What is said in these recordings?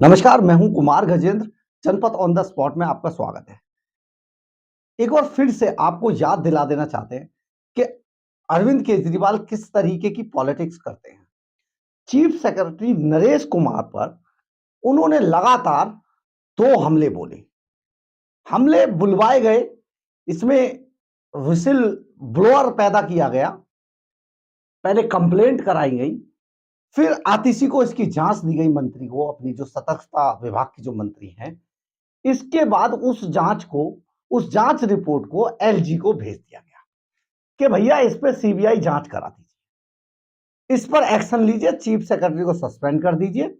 नमस्कार, मैं हूं कुमार गजेंद्र। जनपद ऑन द स्पॉट में आपका स्वागत है। एक बार फिर से आपको याद दिला देना चाहते हैं कि अरविंद केजरीवाल किस तरीके की पॉलिटिक्स करते हैं। चीफ सेक्रेटरी नरेश कुमार पर उन्होंने लगातार 2 हमले बोले। हमले बुलवाए गए, इसमें व्हिसिल ब्लोअर पैदा किया गया, पहले कंप्लेंट कराई गई, फिर आतिशी को इसकी जांच दी गई, मंत्री को, अपनी जो सतर्कता विभाग की जो मंत्री हैं। इसके बाद उस जांच रिपोर्ट को एलजी को भेज दिया गया कि भैया इस पे सीबीआई जांच करा दीजिए, इस पर एक्शन लीजिए, चीफ सेक्रेटरी को सस्पेंड कर दीजिए।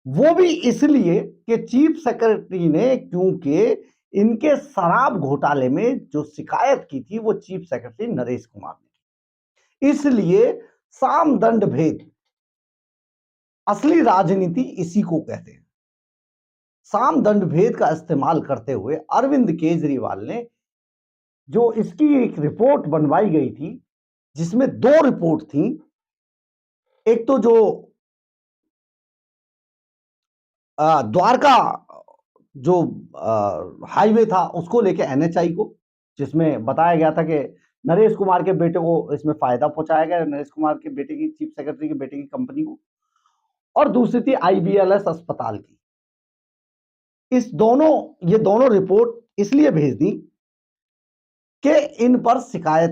वो भी इसलिए कि चीफ सेक्रेटरी ने, क्योंकि इनके शराब घोटाले में जो शिकायत की थी वो चीफ सेक्रेटरी नरेश कुमार ने की। इसलिए साम दंड भेद, असली राजनीति इसी को कहते हैं। साम दंड भेद का इस्तेमाल करते हुए अरविंद केजरीवाल ने, जो इसकी एक रिपोर्ट बनवाई गई थी जिसमें 2 रिपोर्ट थी, एक तो जो द्वारका जो हाईवे था उसको लेके एनएचआई को, जिसमें बताया गया था कि नरेश कुमार के बेटे को इसमें फायदा पहुंचाया गया, नरेश कुमार के बेटे की, चीफ सेक्रेटरी के बेटे की कंपनी को। और दूसरी थी आईबीएलएस अस्पताल की। ये दोनों रिपोर्ट इसलिए भेज दी कि इन पर शिकायत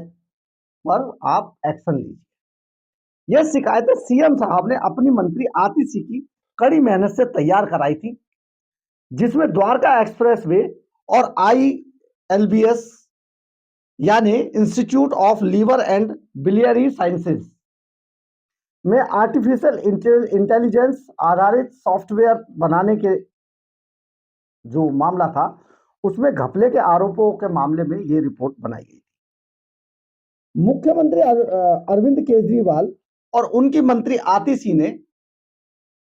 पर आप एक्शन लीजिए। यह शिकायतें सीएम साहब ने अपनी मंत्री आतिशी की कड़ी मेहनत से तैयार कराई थी, जिसमें द्वारका एक्सप्रेसवे और आईएलबीएस यानी institute of liver and biliary sciences में आर्टिफिशियल इंटेलिजेंस आधारित सॉफ्टवेयर बनाने के जो मामला था, उसमें घपले के आरोपों के मामले में यह रिपोर्ट बनाई गई थी। मुख्यमंत्री अरविंद केजरीवाल और उनकी मंत्री आतिशी ने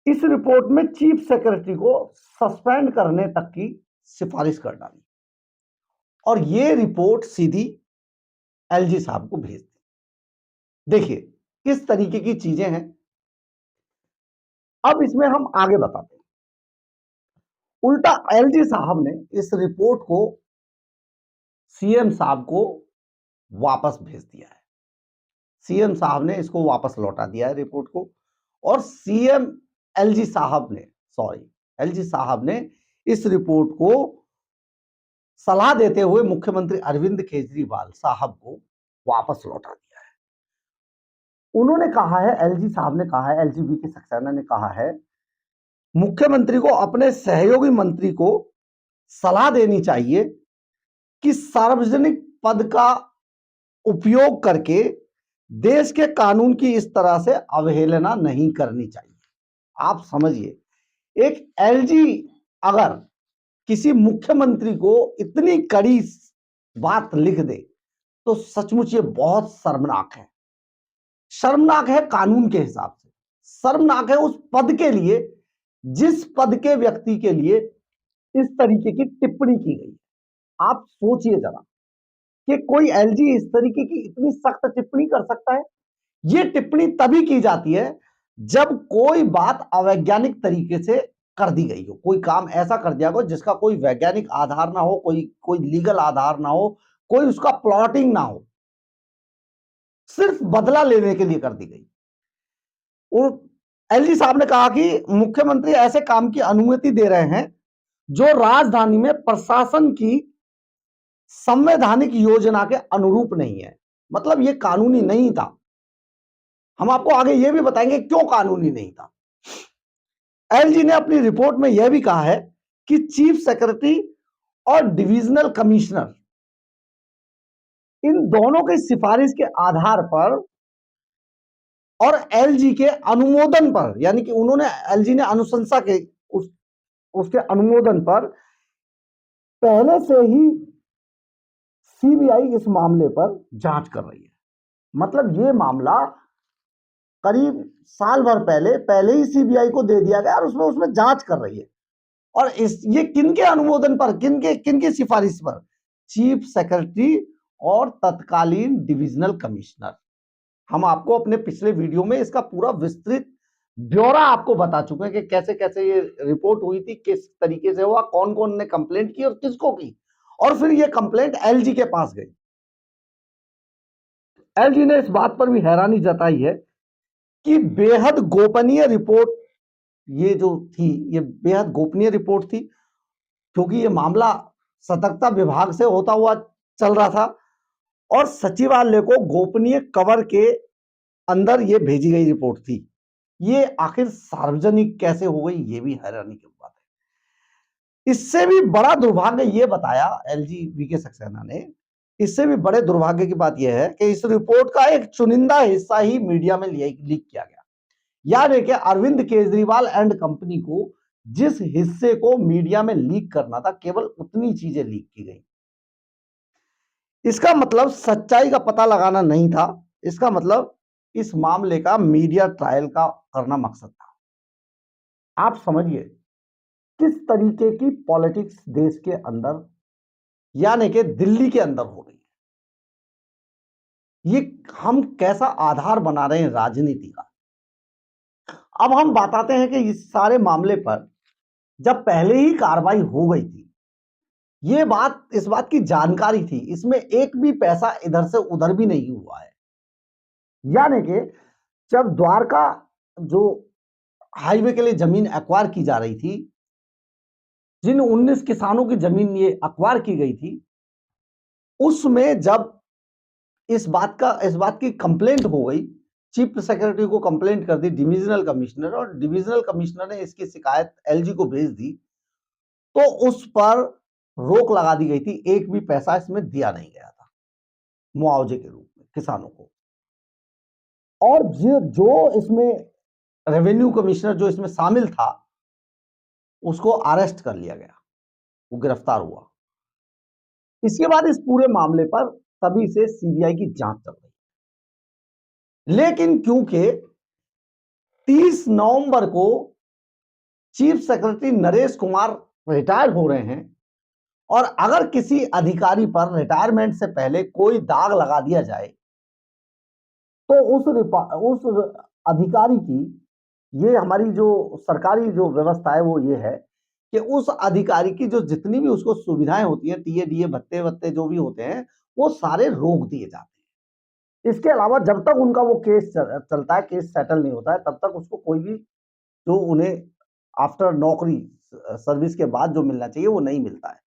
इस रिपोर्ट में चीफ सेक्रेटरी को सस्पेंड करने तक की सिफारिश कर डाली और यह रिपोर्ट सीधी एलजी साहब को भेज दी। देखिए किस तरीके की चीजें हैं। अब इसमें हम आगे बताते हैं। उल्टा एलजी साहब ने इस रिपोर्ट को सीएम साहब को वापस भेज दिया है। सीएम साहब ने इसको वापस लौटा दिया है रिपोर्ट को, और एलजी साहब ने इस रिपोर्ट को सलाह देते हुए मुख्यमंत्री अरविंद केजरीवाल साहब को वापस लौटा दिया है। उन्होंने कहा है, एलजी साहब ने कहा है, एलजी वीके सक्सेना ने कहा है, मुख्यमंत्री को अपने सहयोगी मंत्री को सलाह देनी चाहिए कि सार्वजनिक पद का उपयोग करके देश के कानून की इस तरह से अवहेलना नहीं करनी चाहिए। आप समझिए, एक एलजी अगर किसी मुख्यमंत्री को इतनी कड़ी बात लिख दे तो सचमुच ये बहुत शर्मनाक है। शर्मनाक है कानून के हिसाब से, शर्मनाक है उस पद के लिए जिस पद के व्यक्ति के लिए इस तरीके की टिप्पणी की गई। आप सोचिए जरा कि कोई एलजी इस तरीके की इतनी सख्त टिप्पणी कर सकता है। यह टिप्पणी तभी की जाती है जब कोई बात अवैज्ञानिक तरीके से कर दी गई हो, कोई काम ऐसा कर दिया हो जिसका कोई वैज्ञानिक आधार ना हो, कोई लीगल आधार ना हो, कोई उसका प्लॉटिंग ना हो, सिर्फ बदला लेने के लिए कर दी गई। और एलजी साहब ने कहा कि मुख्यमंत्री ऐसे काम की अनुमति दे रहे हैं जो राजधानी में प्रशासन की संवैधानिक योजना के अनुरूप नहीं है। मतलब यह कानूनी नहीं था। हम आपको आगे यह भी बताएंगे क्यों कानूनी नहीं था। एलजी ने अपनी रिपोर्ट में यह भी कहा है कि चीफ सेक्रेटरी और डिविजनल कमिश्नर, इन दोनों की सिफारिश के आधार पर और एलजी के अनुमोदन पर, यानी कि एलजी ने अनुशंसा के उसके अनुमोदन पर पहले से ही सीबीआई इस मामले पर जांच कर रही है। मतलब यह मामला करीब साल भर पहले ही सीबीआई को दे दिया गया और उसमें जांच कर रही है। और ये किनके अनुमोदन पर, किनकी सिफारिश पर? चीफ सेक्रेटरी और तत्कालीन डिविजनल कमिश्नर। हम आपको अपने पिछले वीडियो में इसका पूरा विस्तृत ब्यौरा आपको बता चुके हैं कि कैसे कैसे ये रिपोर्ट हुई थी, किस तरीके से हुआ, कौन कौन ने कंप्लेंट की और किसको की, और फिर ये कंप्लेंट एलजी के पास गई। एलजी ने इस बात पर भी हैरानी जताई है कि बेहद गोपनीय रिपोर्ट ये जो थी, ये बेहद गोपनीय रिपोर्ट थी, क्योंकि ये मामला सतर्कता विभाग से होता हुआ चल रहा था और सचिवालय को गोपनीय कवर के अंदर ये भेजी गई रिपोर्ट थी। ये आखिर सार्वजनिक कैसे हो गई, ये भी हैरानी की बात है। इससे भी बड़ा दुर्भाग्य ये बताया एलजी वीके सक्सेना ने, इससे भी बड़े दुर्भाग्य की बात यह है कि इस रिपोर्ट का एक चुनिंदा हिस्सा ही मीडिया में लीक किया गया। यानी कि अरविंद केजरीवाल एंड कंपनी को जिस हिस्से को मीडिया में लीक करना था, केवल उतनी चीजें लीक की गई। इसका मतलब सच्चाई का पता लगाना नहीं था, इसका मतलब इस मामले का मीडिया ट्रायल का करना मकसद था। आप समझिए किस तरीके की पॉलिटिक्स देश के अंदर यानी कि दिल्ली के अंदर हो रही है। ये हम कैसा आधार बना रहे हैं राजनीति का। अब हम बताते हैं कि इस सारे मामले पर जब पहले ही कार्रवाई हो गई थी, ये बात इस बात की जानकारी थी, इसमें एक भी पैसा इधर से उधर भी नहीं हुआ है। यानी कि जब द्वारका जो हाईवे के लिए जमीन एक्वायर की जा रही थी, जिन 19 किसानों की जमीन ये एक्वायर की गई थी, उसमें जब इस बात की कंप्लेंट हो गई, चीफ सेक्रेटरी को कंप्लेंट कर दी डिविजनल कमिश्नर, और डिविजनल कमिश्नर ने इसकी शिकायत एलजी को भेज दी, तो उस पर रोक लगा दी गई थी। एक भी पैसा इसमें दिया नहीं गया था मुआवजे के रूप में किसानों को। और जो इसमें रेवेन्यू कमिश्नर जो इसमें शामिल था, उसको अरेस्ट कर लिया गया, वो गिरफ्तार हुआ। इसके बाद इस पूरे मामले पर तभी से सीबीआई की जांच चल रही है। लेकिन क्योंकि 30 नवंबर को chief secretary Naresh Kumar retire हो रहे हैं, और अगर किसी अधिकारी पर रिटायरमेंट से पहले कोई दाग लगा दिया जाए, तो उस अधिकारी की, ये हमारी जो सरकारी जो व्यवस्था है वो ये है कि उस अधिकारी की जो जितनी भी उसको सुविधाएं होती हैं, टीए डीए भत्ते वत्ते जो भी होते हैं, वो सारे रोक दिए जाते हैं। इसके अलावा जब तक उनका वो केस चलता है, केस सेटल नहीं होता है, तब तक उसको कोई भी जो उन्हें आफ्टर नौकरी सर्विस के बाद जो मिलना चाहिए वो नहीं मिलता है।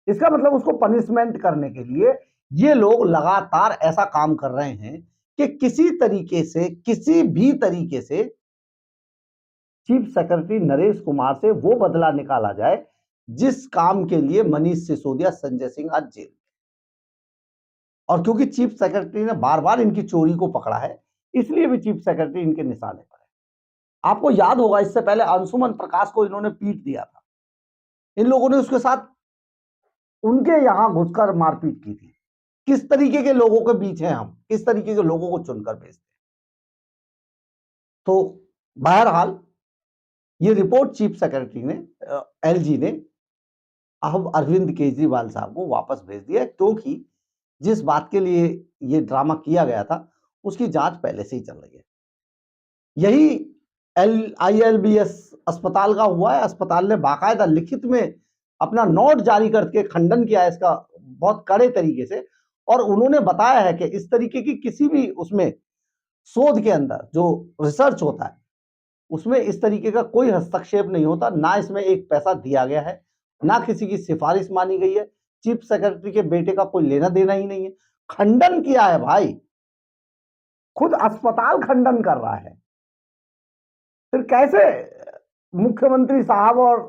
इसका मतलब उसको पनिशमेंट करने के लिए ये लोग लगातार ऐसा काम कर रहे हैं कि किसी भी तरीके से चीफ सेक्रेटरी नरेश कुमार से वो बदला निकाला जाए जिस काम के लिए मनीष सिसोदिया, संजय सिंह आज जेल में। और क्योंकि चीफ सेक्रेटरी ने बार बार इनकी चोरी को पकड़ा है, इसलिए भी चीफ सेक्रेटरी इनके निशाने पर है। आपको याद होगा इससे पहले अंशुमन प्रकाश को इन्होंने पीट दिया था, इन लोगों ने उसके साथ उनके यहां घुसकर मारपीट की थी। किस तरीके के लोगों के बीच हैं हम, किस तरीके के लोगों को चुनकर भेजते हैं। तो बहरहाल ये रिपोर्ट चीफ सेक्रेटरी ने, एलजी ने अब अरविंद केजरीवाल साहब को वापस भेज दिया, क्योंकि जिस बात के लिए ये ड्रामा किया गया था उसकी जांच पहले से ही चल रही है। यही ILBS अस्पताल का हुआ है। अस्पताल ने बाकायदा लिखित में अपना नोट जारी करके खंडन किया है इसका बहुत कड़े तरीके से, और उन्होंने बताया है कि इस तरीके की किसी भी उसमें शोध के अंदर जो रिसर्च होता है उसमें इस तरीके का कोई हस्तक्षेप नहीं होता, ना इसमें एक पैसा दिया गया है, ना किसी की सिफारिश मानी गई है, चीफ सेक्रेटरी के बेटे का कोई लेना देना ही नहीं है। खंडन किया है भाई, खुद अस्पताल खंडन कर रहा है। फिर कैसे मुख्यमंत्री साहब और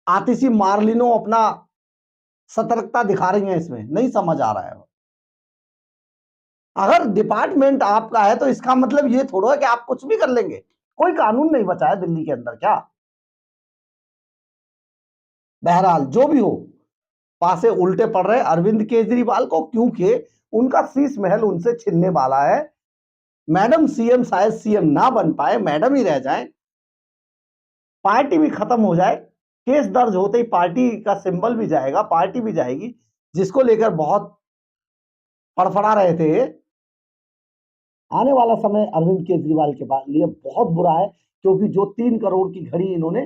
आतिशी मार्लिनो अपना सतर्कता दिखा रही हैं, इसमें नहीं समझ आ रहा है। अगर डिपार्टमेंट आपका है तो इसका मतलब ये थोड़ा है कि आप कुछ भी कर लेंगे। कोई कानून नहीं बचा है दिल्ली के अंदर क्या। बहरहाल जो भी हो, पासे उल्टे पड़ रहे अरविंद केजरीवाल को, क्योंकि उनका शीश महल उनसे छिनने वाला है। मैडम सीएम शायद सीएम ना बन पाए, मैडम ही रह जाए, पार्टी भी खत्म हो जाए, केस दर्ज होते ही पार्टी का सिंबल भी जाएगा, पार्टी भी जाएगी, जिसको लेकर बहुत फड़फड़ा रहे थे आने वाला समय अरविंद केजरीवाल के लिए बहुत बुरा है, क्योंकि जो 3 करोड़ की घड़ी इन्होंने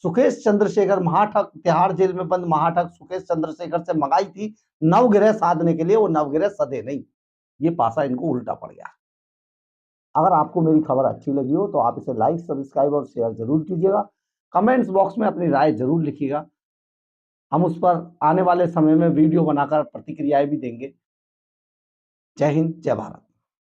सुकेश चंद्रशेखर महाठग, तिहाड़ जेल में बंद महाठग सुकेश चंद्रशेखर से मंगाई थी नवग्रह साधने के लिए, वो नवग्रह सधे नहीं, ये पासा इनको उल्टा पड़ गया। अगर आपको मेरी खबर अच्छी लगी हो तो आप इसे लाइक, सब्सक्राइब और शेयर जरूर कीजिएगा। कमेंट्स बॉक्स में अपनी राय जरूर लिखिएगा, हम उस पर आने वाले समय में वीडियो बनाकर प्रतिक्रियाएं भी देंगे। जय हिंद, जय भारत।